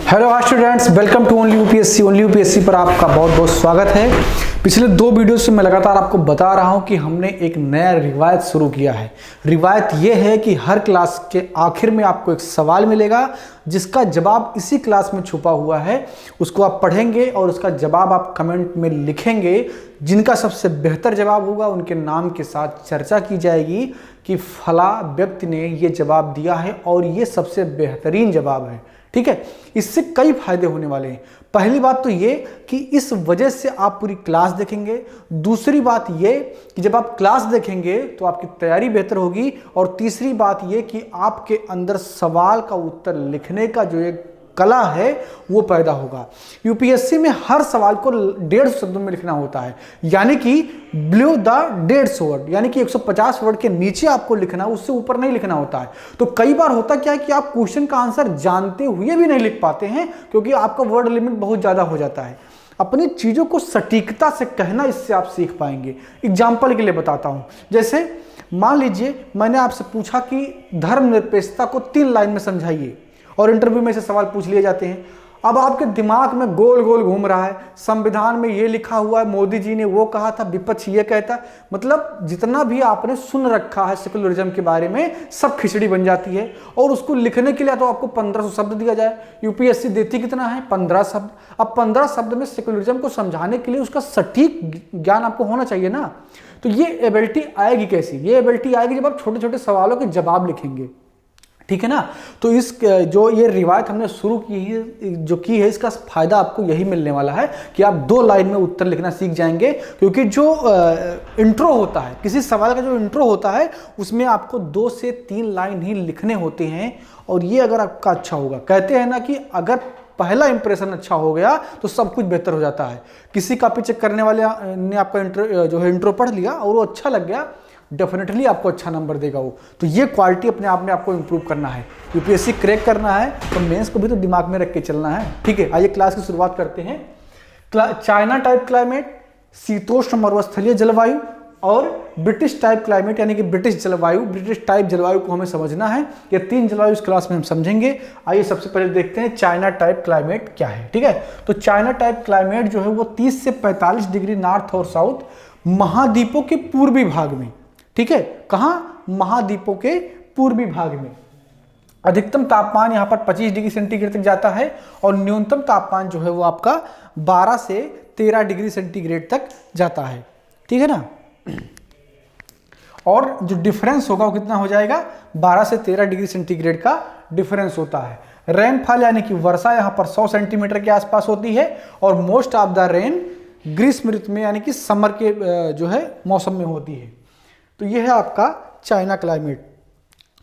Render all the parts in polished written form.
Hello students, welcome to only UPSC पर आपका बहुत बहुत स्वागत है। पिछले दो वीडियो से मैं लगातार आपको बता रहा हूं कि हमने एक नया रिवायत शुरू किया है। रिवायत यह है कि हर क्लास के आखिर में आपको एक सवाल मिलेगा जिसका जवाब इसी क्लास में छुपा हुआ है। उसको आप पढ़ेंगे और उसका जवाब आप कमेंट में लिखेंगे। जिनका सबसे बेहतर जवाब होगा उनके नाम के साथ चर्चा की जाएगी कि फला व्यक्ति ने ये जवाब दिया है और ये सबसे बेहतरीन जवाब है। ठीक है, इससे कई फायदे होने वाले हैं। पहली बात तो ये कि इस वजह से आप पूरी क्लास देखेंगे। दूसरी बात ये कि जब आप क्लास देखेंगे तो आपकी तैयारी बेहतर होगी। और तीसरी बात ये कि आपके अंदर सवाल का उत्तर लिखने का जो एक कला है वो पैदा होगा। यूपीएससी में हर सवाल को 150 शब्दों में लिखना होता है, यानी कि बिलो द 150 वर्ड, यानी कि 150 वर्ड के नीचे आपको लिखना, उससे ऊपर नहीं लिखना होता है। तो कई बार होता क्या है कि आप क्वेश्चन का आंसर जानते हुए भी नहीं लिख पाते हैं क्योंकि आपका वर्ड लिमिट बहुत ज्यादा हो जाता है। अपनी चीजों को सटीकता से कहना, इससे आप सीख पाएंगे। एग्जाम्पल के लिए बताता हूं, जैसे मान लीजिए मैंने आपसे पूछा कि धर्मनिरपेक्षता को 3 लाइन में समझाइए और इंटरव्यू में से सवाल पूछ लिए जाते हैं। अब आपके दिमाग में गोल गोल घूम रहा है, संविधान में ये लिखा हुआ है, मोदी जी ने वो कहा था, विपक्ष ये कहता, मतलब जितना भी आपने सुन रखा है सेकुलरिज्म के बारे में सब खिचड़ी बन जाती है। और उसको लिखने के लिए तो आपको 1500 शब्द दिया जाए। यूपीएससी देती कितना है? 15 शब्द। अब 15 शब्द में सेकुलरिज्म को समझाने के लिए उसका सटीक ज्ञान आपको होना चाहिए ना। तो ये एबिलिटी आएगी कैसी? ये एबिलिटी आएगी जब आप छोटे छोटे सवालों के जवाब लिखेंगे। ठीक है ना। तो इस जो ये रिवायत हमने शुरू की है, इसका फायदा आपको यही मिलने वाला है कि आप 2 लाइन में उत्तर लिखना सीख जाएंगे। क्योंकि जो इंट्रो होता है, किसी सवाल का जो इंट्रो होता है उसमें आपको 2 से 3 लाइन ही लिखने होते हैं। और ये अगर आपका अच्छा होगा, कहते हैं ना कि अगर पहला इंप्रेशन अच्छा हो गया तो सब कुछ बेहतर हो जाता है। किसी कॉपी चेक करने वाले ने आपका इंट्रो पढ़ लिया और वो अच्छा लग गया, डेफिनेटली आपको अच्छा नंबर देगा वो। तो ये क्वालिटी अपने आप में आपको इंप्रूव करना है। यूपीएससी क्रैक करना है तो मेंस को भी तो दिमाग में रख के चलना है। ठीक है, आइए क्लास की शुरुआत करते हैं। चाइना टाइप क्लाइमेट, शीतोष्ण मरुस्थलीय जलवायु और ब्रिटिश टाइप क्लाइमेट यानी कि ब्रिटिश जलवायु। ब्रिटिश टाइप जलवायु को हमें समझना है। ये 3 जलवायु इस क्लास में हम समझेंगे। आइए सबसे पहले देखते हैं चाइना टाइप क्लाइमेट क्या है। ठीक है, तो चाइना टाइप क्लाइमेट जो है वो 30 से 45 डिग्री नॉर्थ और साउथ महाद्वीपों के पूर्वी भाग में। ठीक है, कहाँ? महाद्वीपों के पूर्वी भाग में। अधिकतम तापमान यहाँ पर 25 डिग्री सेंटीग्रेड तक जाता है और न्यूनतम तापमान जो है वो आपका 12 से 13 डिग्री सेंटीग्रेड तक जाता है। ठीक है ना। और जो डिफरेंस होगा वो कितना हो जाएगा? 12 से 13 डिग्री सेंटीग्रेड का डिफरेंस होता है। रेनफॉल यानी कि वर्षा यहाँ पर 100 सेंटीमीटर के आसपास होती है और मोस्ट ऑफ द रेन ग्रीष्म ऋतु में यानी कि समर के जो है मौसम में होती है। तो यह है आपका चाइना क्लाइमेट।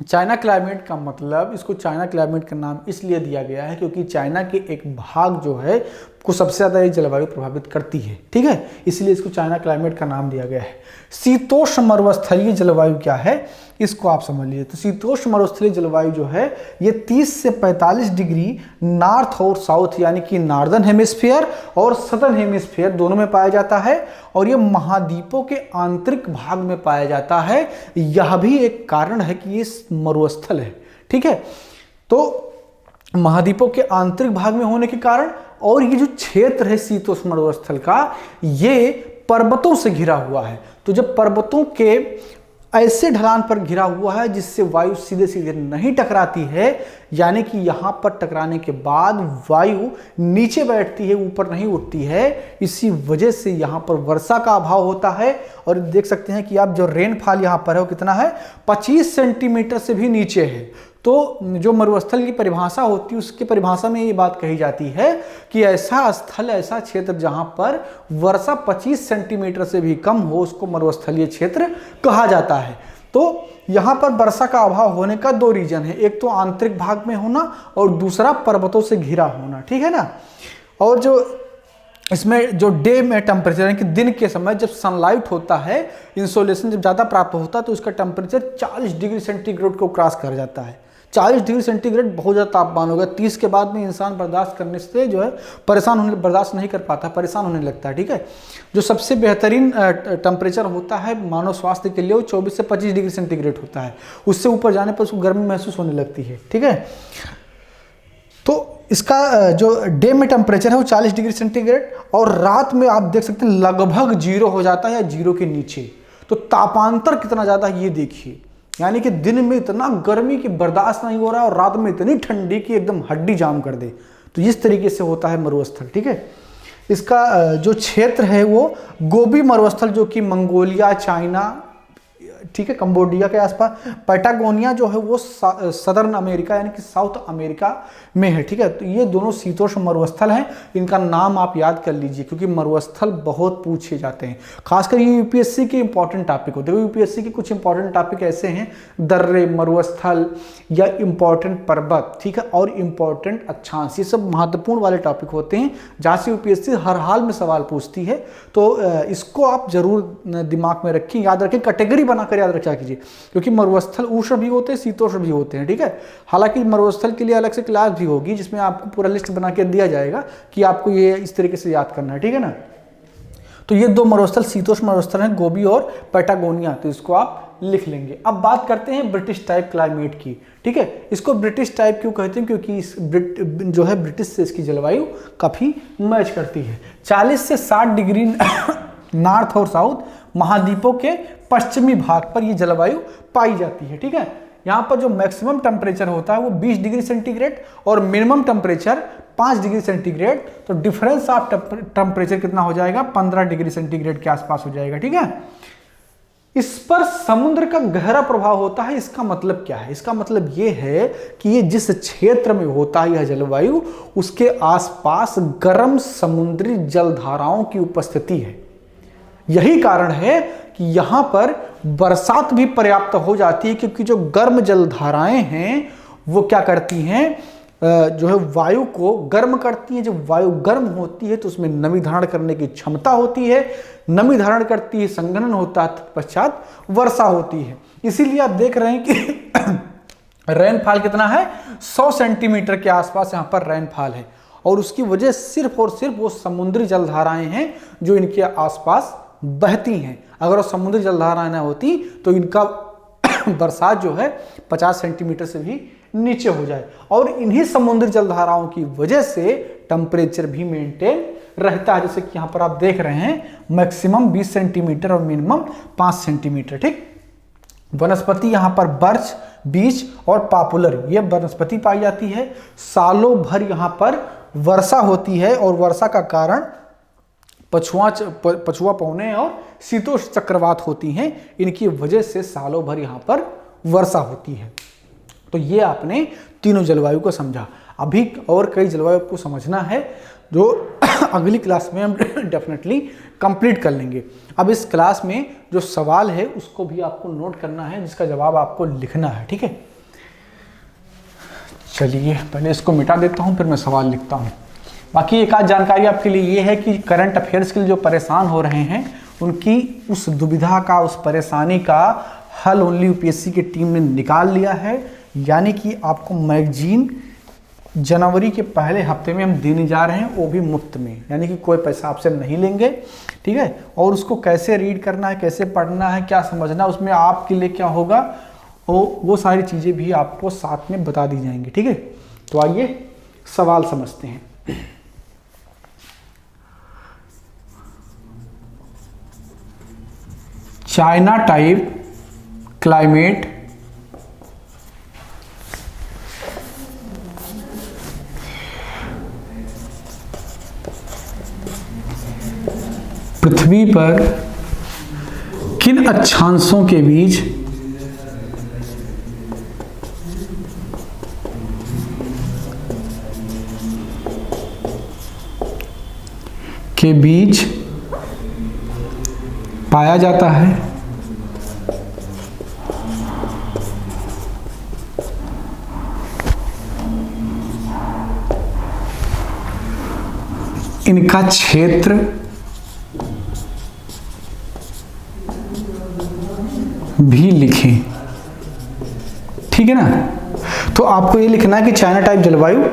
चाइना क्लाइमेट का मतलब, इसको चाइना क्लाइमेट का नाम इसलिए दिया गया है क्योंकि चाइना के एक भाग जो है को सबसे ज़्यादा ये जलवायु प्रभावित करती है। ठीक है, इसलिए इसको चाइना क्लाइमेट का नाम दिया गया है। शीतोष्ण मरुस्थलीय जलवायु क्या है इसको आप समझ लीजिए। तो शीतोष्ण मरुस्थलीय जलवायु जो है ये 30 से 45 डिग्री नॉर्थ और साउथ यानी कि नॉर्दर्न हेमिस्फीयर और सदर्न हेमिस्फीयर दोनों में पाया जाता है। और ये महाद्वीपों के आंतरिक भाग में पाया जाता है। यह भी एक कारण है कि ये मरुस्थल है। ठीक है, तो महाद्वीपों के आंतरिक भाग में होने के कारण, और ये जो क्षेत्र है शीतोष्ण मरुस्थल का, ये पर्वतों से घिरा हुआ है। तो जब पर्वतों के ऐसे ढलान पर घिरा हुआ है जिससे वायु सीधे सीधे नहीं टकराती है, यानी कि यहां पर टकराने के बाद वायु नीचे बैठती है, ऊपर नहीं उठती है। इसी वजह से यहां पर वर्षा का अभाव होता है। और देख सकते हैं कि आप जो रेनफॉल यहां पर है वो कितना है? 25 सेंटीमीटर से भी नीचे है। तो जो मरुस्थल की परिभाषा होती है उसकी परिभाषा में ये बात कही जाती है कि ऐसा स्थल, ऐसा क्षेत्र जहां पर वर्षा 25 सेंटीमीटर से भी कम हो उसको मरुस्थलीय क्षेत्र कहा जाता है। तो यहां पर वर्षा का अभाव होने का 2 रीजन है, एक तो आंतरिक भाग में होना और दूसरा पर्वतों से घिरा होना। ठीक है ना। और जो इसमें जो डे में टेम्परेचर यानी कि दिन के समय जब सनलाइट होता है, इंसोलेशन जब ज़्यादा प्राप्त होता है तो उसका टेम्परेचर 40 डिग्री सेंटीग्रेड को क्रॉस कर जाता है। 40 डिग्री सेंटीग्रेड बहुत ज़्यादा तापमान होगा। 30 के बाद में इंसान बर्दाश्त करने से जो है बर्दाश्त नहीं कर पाता, परेशान होने लगता है। ठीक है, जो सबसे बेहतरीन टेम्परेचर होता है मानव स्वास्थ्य के लिए वो 24 से 25 डिग्री सेंटीग्रेड होता है। उससे ऊपर जाने पर उसको गर्मी महसूस होने लगती है। ठीक है, तो इसका जो डे में टेम्परेचर है वो 40 डिग्री सेंटीग्रेड और रात में आप देख सकते हैं लगभग 0 हो जाता है या 0 के नीचे। तो तापांतर कितना ज़्यादा है ये देखिए, यानी कि दिन में इतना गर्मी कि बर्दाश्त नहीं हो रहा है और रात में इतनी ठंडी कि एकदम हड्डी जाम कर दे। तो इस तरीके से होता है मरुस्थल, ठीक है। इसका जो क्षेत्र है वो गोबी मरुस्थल जो कि मंगोलिया, चाइना, ठीक है, कंबोडिया के आसपास, पैटागोनिया जो है वो सदर्न अमेरिका यानी कि साउथ अमेरिका में है, ठीक है। तो ये दोनों शीतोष्ण मरुस्थल हैं, इनका नाम आप याद कर लीजिए क्योंकि मरुस्थल बहुत पूछे जाते हैं, खासकर ये यूपीएससी के इंपॉर्टेंट टॉपिक होते हैं। यूपीएससी के कुछ इंपॉर्टेंट टॉपिक ऐसे हैं, दर्रे, मरुस्थल या इंपॉर्टेंट पर्वत, ठीक है, और इंपॉर्टेंट अक्षांश, ये सब महत्वपूर्ण वाले टॉपिक होते हैं जहाँ से यूपीएससी हर हाल में सवाल पूछती है। तो इसको आप जरूर दिमाग में रखें, याद रखें, कैटेगरी बनाकर याद रखा कीजिए क्योंकि मरुस्थल उष्ण भी होते हैं, शीतोष्ण भी होते हैं, ठीक है। हालांकि मरुस्थल के लिए अलग से क्लास भी होगी जिसमें आपको पूरा लिस्ट बना के दिया जाएगा कि आपको ये इस तरीके से याद करना है, ठीक है ना। तो ये दो मरुस्थल शीतोष्ण मरुस्थल हैं, गोबी और पैटागोनिया, तो इसको आप लिख लेंगे। अब बात करते हैं ब्रिटिश टाइप क्लाइमेट की, ठीक है। इसको ब्रिटिश टाइप क्यों कहते हैं, क्योंकि जो है ब्रिटिश से इसकी जलवायु काफी मैच करती है। 40 से 60 डिग्री नॉर्थ और साउथ महाद्वीपों के पश्चिमी भाग पर यह जलवायु पाई जाती है, ठीक है। यहाँ पर जो मैक्सिमम टेम्परेचर होता है वो 20 डिग्री सेंटीग्रेड और मिनिमम टेम्परेचर 5 डिग्री सेंटीग्रेड, तो डिफरेंस ऑफ टेम्परेचर कितना हो जाएगा, 15 डिग्री सेंटीग्रेड के आसपास हो जाएगा, ठीक है। इस पर समुद्र का गहरा प्रभाव होता है। इसका मतलब क्या है, इसका मतलब यह है कि ये जिस क्षेत्र में होता है यह जलवायु, उसके आसपास गर्म समुद्री जलधाराओं की उपस्थिति है। यही कारण है कि यहां पर बरसात भी पर्याप्त हो जाती है क्योंकि जो गर्म जलधाराएं हैं वो क्या करती हैं, जो है वायु को गर्म करती है। जब वायु गर्म होती है तो उसमें नमी धारण करने की क्षमता होती है, नमी धारण करती है, संघनन होता है, तत्पश्चात वर्षा होती है। इसीलिए आप देख रहे हैं कि रेनफॉल कितना है, 100 सेंटीमीटर के आसपास यहाँ पर रेनफॉल है और उसकी वजह सिर्फ और सिर्फ वो समुद्री जलधाराएं हैं जो इनके आसपास बहती हैं। अगर वो समुद्री जलधाराएं ना होती तो इनका बरसात जो है 50 सेंटीमीटर से भी नीचे हो जाए और इन्हीं समुद्री जलधाराओं की वजह से टेम्परेचर भी मेंटेन रहता है। जैसे कि यहाँ पर आप देख रहे हैं मैक्सिमम 20 सेंटीमीटर और मिनिमम 5 सेंटीमीटर, ठीक। वनस्पति यहाँ पर बर्च, बीच और पॉपुलर ये वनस्पति पाई जाती है। सालों भर यहाँ पर वर्षा होती है और वर्षा का कारण पछुआ पौने और शीतोष्ण चक्रवात होती हैं। इनकी वजह से सालों भर यहाँ पर वर्षा होती है। तो ये आपने तीनों जलवायु को समझा। अभी और कई जलवायु को समझना है जो अगली क्लास में हम डेफिनेटली कंप्लीट कर लेंगे। अब इस क्लास में जो सवाल है उसको भी आपको नोट करना है जिसका जवाब आपको लिखना है, ठीक है। चलिए पहले इसको मिटा देता हूँ फिर मैं सवाल लिखता हूँ। बाकी एक आध जानकारी आपके लिए ये है कि करंट अफेयर्स के लिए जो परेशान हो रहे हैं उनकी उस दुविधा का, उस परेशानी का हल ओनली यूपीएससी की टीम ने निकाल लिया है। यानी कि आपको मैगजीन जनवरी के पहले हफ्ते में हम देने जा रहे हैं, वो भी मुफ्त में, यानी कि कोई पैसा आपसे नहीं लेंगे, ठीक है। और उसको कैसे रीड करना है, कैसे पढ़ना है, क्या समझना, उसमें आपके लिए क्या होगा, वो सारी चीज़ें भी आपको साथ में बता दी जाएंगी, ठीक है। तो आइए सवाल समझते हैं। चाइना टाइप क्लाइमेट पृथ्वी पर किन अक्षांशों के बीच पाया जाता है। इनका क्षेत्र भी लिखें, ठीक है ना। तो आपको ये लिखना है कि चाइना टाइप जलवायु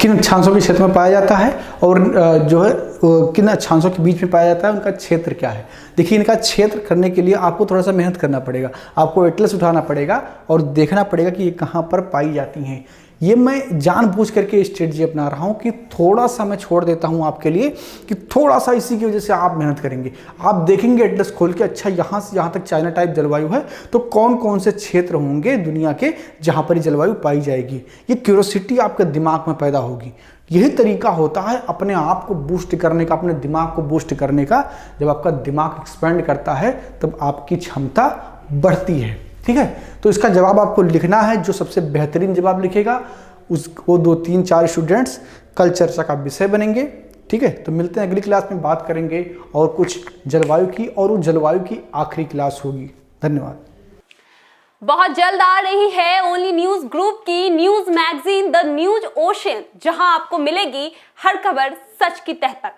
किन अक्षांशों के क्षेत्र में पाया जाता है और जो है किन अक्षांशों के बीच में पाया जाता है, उनका क्षेत्र क्या है। देखिए इनका क्षेत्र करने के लिए आपको थोड़ा सा मेहनत करना पड़ेगा, आपको एटलस उठाना पड़ेगा और देखना पड़ेगा कि ये कहाँ पर पाई जाती हैं। ये मैं जानबूझ करके स्ट्रेटजी अपना रहा हूँ कि थोड़ा सा मैं छोड़ देता हूँ आपके लिए, कि थोड़ा सा इसी की वजह से आप मेहनत करेंगे। आप देखेंगे एटलस खोल के, अच्छा यहाँ से यहाँ तक चाइना टाइप जलवायु है, तो कौन कौन से क्षेत्र होंगे दुनिया के जहाँ पर जलवायु पाई जाएगी। ये क्यूरोसिटी आपके दिमाग में पैदा होगी। यही तरीका होता है अपने आप को बूस्ट करने का, अपने दिमाग को बूस्ट करने का। जब आपका दिमाग एक्सपेंड करता है तब आपकी क्षमता बढ़ती है। ठीक है, तो इसका जवाब आपको लिखना है। जो सबसे बेहतरीन जवाब लिखेगा वो 2, 3, 4 स्टूडेंट्स कल चर्चा का विषय बनेंगे। ठीक है, तो मिलते हैं अगली क्लास में, बात करेंगे और कुछ जलवायु की, और वो जलवायु की आखिरी क्लास होगी। धन्यवाद। बहुत जल्द आ रही है ओनली न्यूज ग्रुप की news magazine the news ocean, जहां आपको मिलेगी हर खबर सच की तह तक।